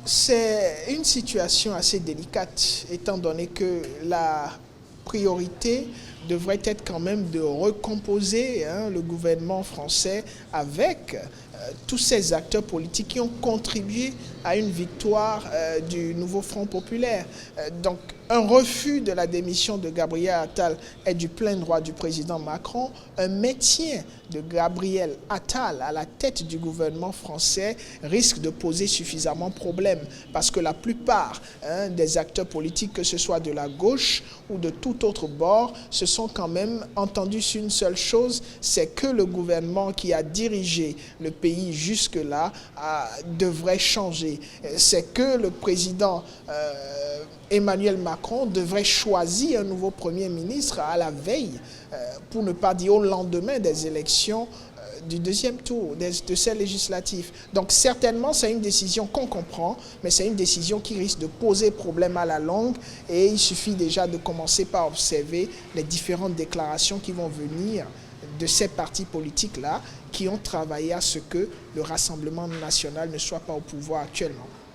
C'est une situation assez délicate, étant donné que la priorité devrait être quand même de recomposer le gouvernement français avec tous ces acteurs politiques qui ont contribué à une victoire du nouveau Front populaire. Donc un refus de la démission de Gabriel Attal est du plein droit du président Macron. Un maintien de Gabriel Attal à la tête du gouvernement français risque de poser suffisamment de problèmes parce que la plupart des acteurs politiques, que ce soit de la gauche ou de tout autre bord, se sont quand même entendus sur une seule chose, c'est que le gouvernement qui a dirigé le pays jusque-là devrait changer. C'est que le président Emmanuel Macron devrait choisir un nouveau Premier ministre à la veille, pour ne pas dire au lendemain des élections du deuxième tour, de ces législatives. Donc certainement, c'est une décision qu'on comprend, mais c'est une décision qui risque de poser problème à la longue et il suffit déjà de commencer par observer les différentes déclarations qui vont venir de ces partis politiques-là qui ont travaillé à ce que le Rassemblement national ne soit pas au pouvoir actuellement.